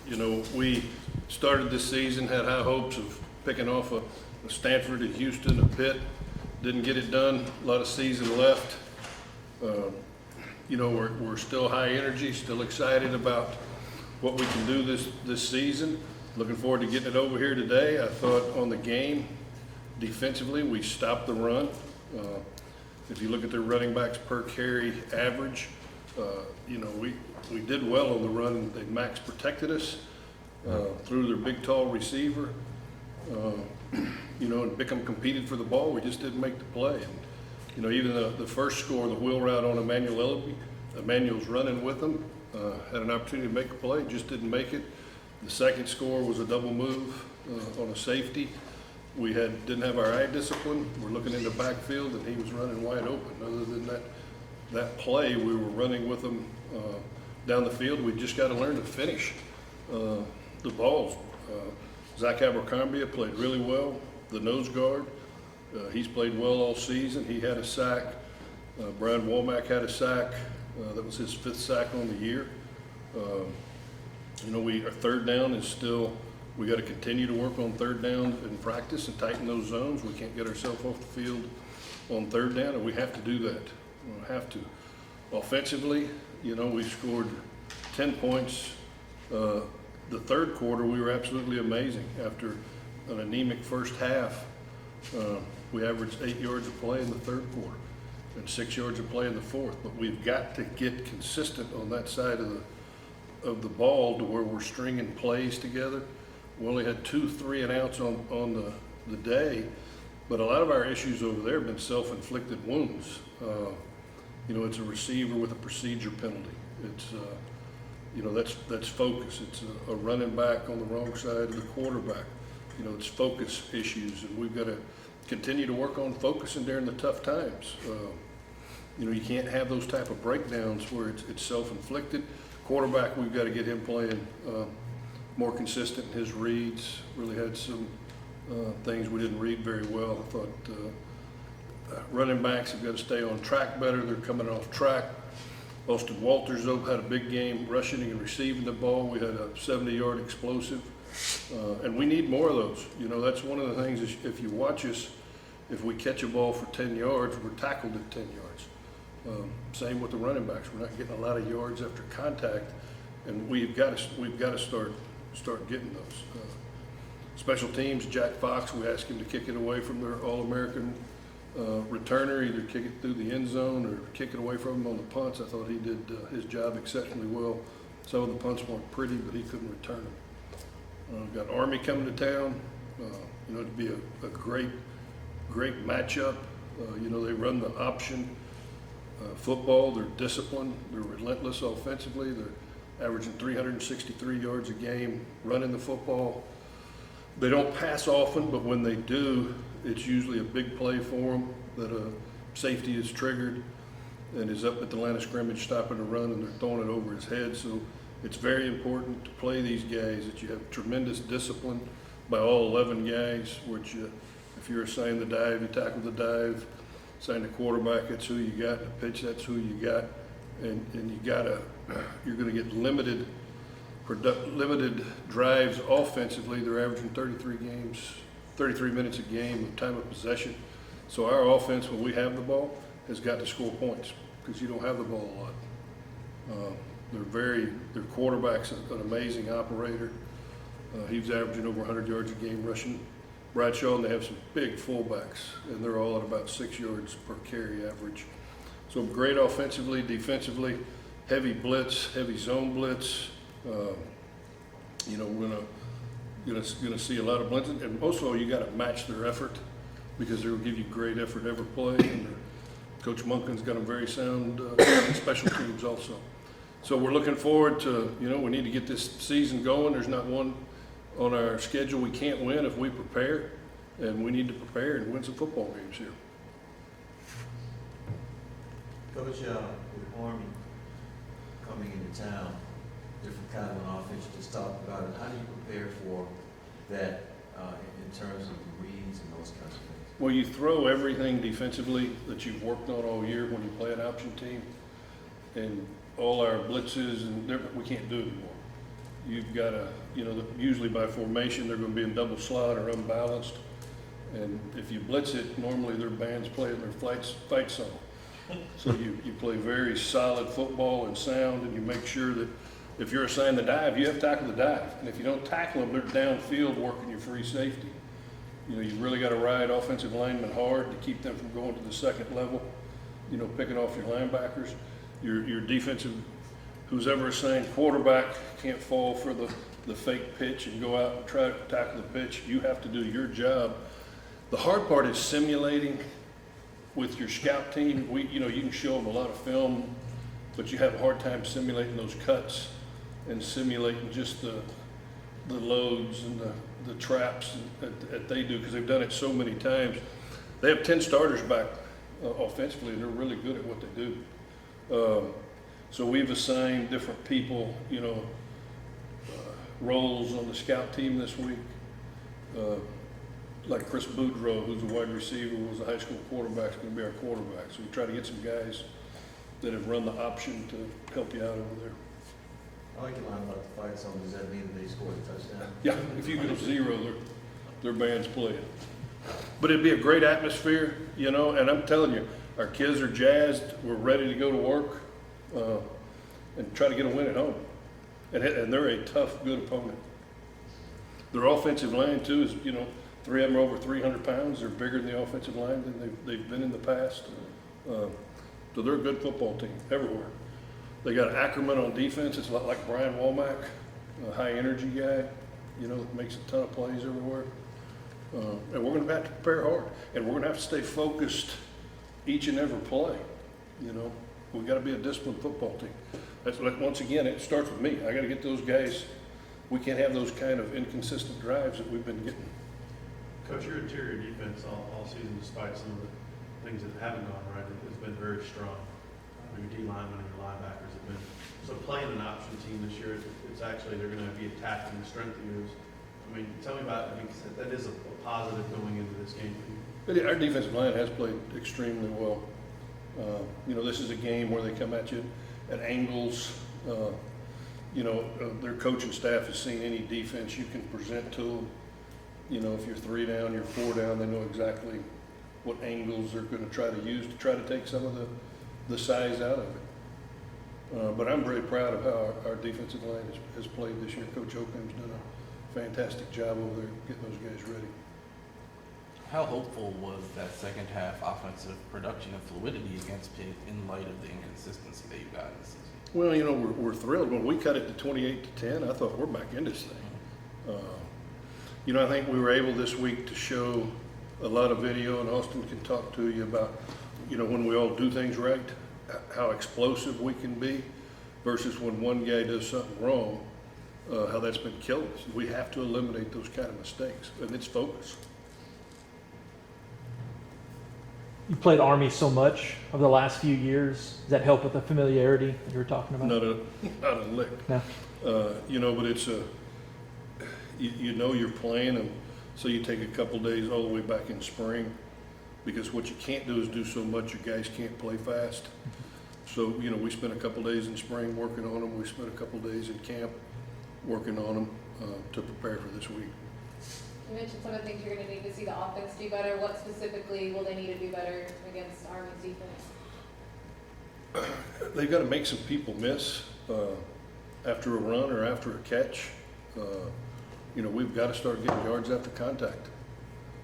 You know, we started this season, had high hopes of picking off a Stanford, a Houston, a Pitt. Didn't get it done. A lot of season left. You know, we're still high energy, still excited about what we can do this season. Looking forward to getting it over here today. I thought on the game, defensively, we stopped the run. If you look at their running backs per carry average, you know, we did well on the run. They max protected us through their big, tall receiver. You know, and Bickham competed for the ball. We just didn't make the play. And, you know, even the first score, the wheel route on Emmanuel's running with them, had an opportunity to make a play, just didn't make it. The second score was a double move on a safety. We didn't have our eye discipline. We're looking in the backfield, and he was running wide open. Other than that play, we were running with him down the field. We just got to learn to finish the balls. Zach Abercrombie played really well, the nose guard. He's played well all season. He had a sack. Brian Womack had a sack. That was his 5th sack on the year. You know, our third down is still, we got to continue to work on third down in practice and tighten those zones. We can't get ourselves off the field on third down, and we have to do that. We have to. Offensively, you know, we scored 10 points. The third quarter, we were absolutely amazing. After an anemic first half, we averaged 8 yards of play in the third quarter and 6 yards of play in the fourth. But we've got to get consistent on that side of the ball to where we're stringing plays together. We only had 2 3-and-outs on the day, but a lot of our issues over there have been self-inflicted wounds. You know, it's a receiver with a procedure penalty. It's you know, that's focus. It's a running back on the wrong side of the quarterback. You know, it's focus issues, and we've got to continue to work on focusing during the tough times. You know, you can't have those type of breakdowns where it's self-inflicted. Quarterback, we've got to get him playing more consistent in his reads. Really had some things we didn't read very well. I thought running backs have got to stay on track better. They're coming off track. Austin Walters had a big game rushing and receiving the ball. We had a 70-yard explosive. And we need more of those. You know, that's one of the things is if you watch us, if we catch a ball for 10 yards, we're tackled at 10 yards. Same with the running backs. We're not getting a lot of yards after contact, and we've got to start getting those. Special teams, Jack Fox, we asked him to kick it away from their All-American returner, either kick it through the end zone or kick it away from him on the punts. I thought he did his job exceptionally well. Some of the punts weren't pretty, but he couldn't return them. We've got Army coming to town. You know, it'd be a great matchup. You know, they run the option football. They're disciplined. They're relentless offensively. They're averaging 363 yards a game running the football. They don't pass often, but when they do, it's usually a big play for them that a safety is triggered and is up at the line of scrimmage stopping a run, and they're throwing it over his head. So it's very important to play these guys, that you have tremendous discipline by all 11 guys, which if you're assigned the dive, you tackle the dive. Assigned the quarterback, that's who you got. The pitch, that's who you got. And you're going to get limited drives offensively. They're averaging 33 minutes a game of time of possession. So our offense, when we have the ball, has got to score points because you don't have the ball a lot. Their quarterback's an amazing operator. He's averaging over 100 yards a game rushing. Bradshaw, and they have some big fullbacks, and they're all at about 6 yards per carry average. So great offensively, defensively, heavy blitz, heavy zone blitz. You know, we're gonna see a lot of blitzing, and also you got to match their effort because they will give you great effort every play. And Coach Munkin's got them very sound special teams also. So we're looking forward to, you know, we need to get this season going. There's not one on our schedule we can't win if we prepare, and we need to prepare and win some football games here. Coach, with Army coming into town, different kind of an offense, you just talked about it. How do you prepare for that in terms of the reads and those kinds of things? Well, you throw everything defensively that you've worked on all year when you play an option team, and all our blitzes, and we can't do it anymore. you've got to, usually by formation, they're going to be in double slot or unbalanced. And if you blitz it, normally their band's playing their fight song. So you play very solid football and sound, and you make sure that if you're assigned the dive, you have to tackle the dive. And if you don't tackle them, they're downfield working your free safety. You really got to ride offensive linemen hard to keep them from going to the second level, picking off your linebackers. Your defensive, who's ever assigned quarterback, can't fall for the fake pitch and go out and try to tackle the pitch. You have to do your job. The hard part is simulating with your scout team. You can show them a lot of film, but you have a hard time simulating those cuts and simulating just the loads and the traps that they do, because they've done it so many times. They have 10 starters back offensively, and they're really good at what they do. So we've assigned different people, roles on the scout team this week. Like Chris Boudreaux, who's a wide receiver, was a high school quarterback, is going to be our quarterback. So we try to get some guys that have run the option to help you out over there. I like your line about the fight song. Does that mean that they scored a touchdown? Yeah, if you go 0, their band's playing. But it'd be a great atmosphere, and I'm telling you, our kids are jazzed. We're ready to go to work and try to get a win at home. And they're a tough, good opponent. Their offensive line, too, is, 3 of them are over 300 pounds. They're bigger than the offensive line than they've been in the past. So they're a good football team everywhere. They got Ackerman on defense. It's a lot like Brian Womack, a high energy guy, that makes a ton of plays everywhere. And we're going to have to prepare hard. And we're going to have to stay focused each and every play. We've got to be a disciplined football team. Once again, it starts with me. I got to get those guys. We can't have those kind of inconsistent drives that we've been getting. Coach, your interior defense all season, despite some of the things that haven't gone right, has been very strong. Your D linemen and your linebackers have been. So playing an option team this year, it's actually, they're going to be attacking the strength of yours. I mean, tell me about, that is a positive going into this game for you. But our defensive line has played extremely well. This is a game where they come at you at angles. Their coaching staff has seen any defense you can present to them. If you're 3 down, you're 4 down, they know exactly what angles they're going to try to use to try to take some of the size out of it. But I'm very proud of how our defensive line has played this year. Coach Oakham's done a fantastic job over there getting those guys ready. How hopeful was that second half offensive production and fluidity against Pitt in light of the inconsistency that you got in the season? Well, we're thrilled. When we cut it to 28-10, I thought we're back in this thing. I think we were able this week to show a lot of video, and Austin can talk to you about, when we all do things right, how explosive we can be versus when one guy does something wrong, how that's been killing us. We have to eliminate those kind of mistakes, and it's focus. You played Army so much over the last few years. Does that help with the familiarity that you were talking about? Not a lick. No. But it's you're playing them, so you take a couple days all the way back in spring, because what you can't do is do so much. Your guys can't play fast. So, we spent a couple days in spring working on them. We spent a couple days in camp working on them to prepare for this week. You mentioned some of the things you're going to need to see the offense do better. What specifically will they need to do better against Army's defense? They've got to make some people miss after a run or after a catch. We've got to start getting yards after contact.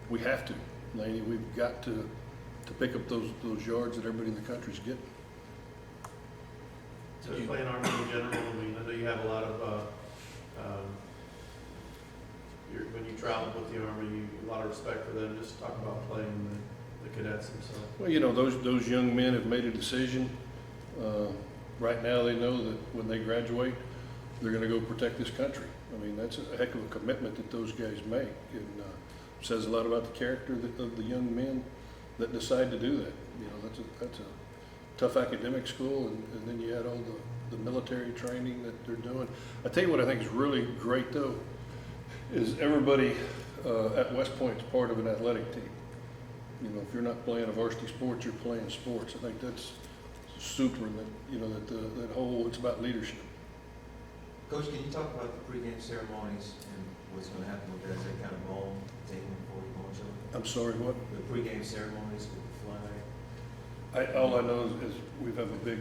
We have to, Laney. We've got to pick up those yards that everybody in the country's getting. So playing Army in general, I know you have a lot of, when you travel with the Army, a lot of respect for them. Just talk about playing the cadets themselves. Well, those young men have made a decision. Right now they know that when they graduate, they're going to go protect this country. That's a heck of a commitment that those guys make, and says a lot about the character of the young men that decide to do that. That's a tough academic school, and then you add all the military training that they're doing. I tell you what I think is really great, though, is everybody at West Point is part of an athletic team. If you're not playing a varsity sport, you're playing sports. I think that's super, that that whole, it's about leadership. Coach, can you talk about the pregame ceremonies and what's gonna happen with that? Is that kind of bone taken before you go into it? I'm sorry, what? The pregame ceremonies with the flag? All I know is we have a big,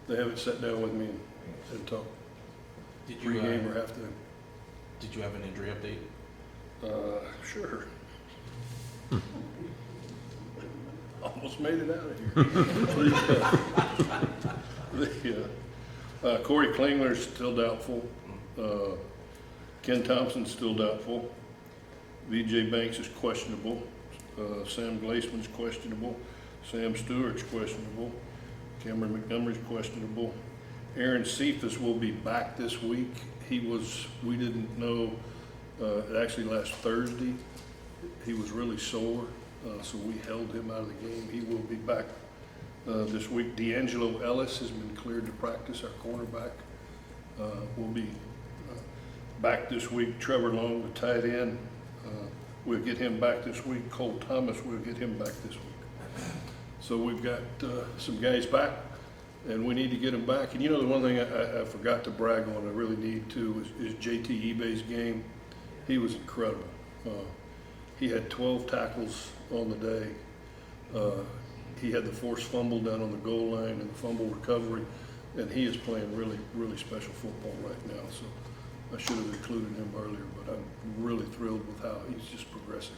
they haven't sat down with me and talked Did you, pregame or halftime. did you have an injury update? Sure. Almost made it out of here. Corey Klingler's still doubtful. Ken Thompson's still doubtful. VJ Banks is questionable. Sam Glaceman's questionable. Sam Stewart's questionable. Cameron Montgomery's questionable. Aaron Cephas will be back this week. We didn't know, actually last Thursday, he was really sore, so we held him out of the game. He will be back this week. D'Angelo Ellis has been cleared to practice, our cornerback. Will be back this week. Trevor Long, the tight end, we'll get him back this week. Cole Thomas, we'll get him back this week. So we've got some guys back, and we need to get them back. And you know, the one thing I forgot to brag on, I really need to, is JT Ebay's game. He was incredible. He had 12 tackles on the day. He had the forced fumble down on the goal line and the fumble recovery, and he is playing really, really special football right now. So I should have included him earlier, but I'm really thrilled with how he's just progressing.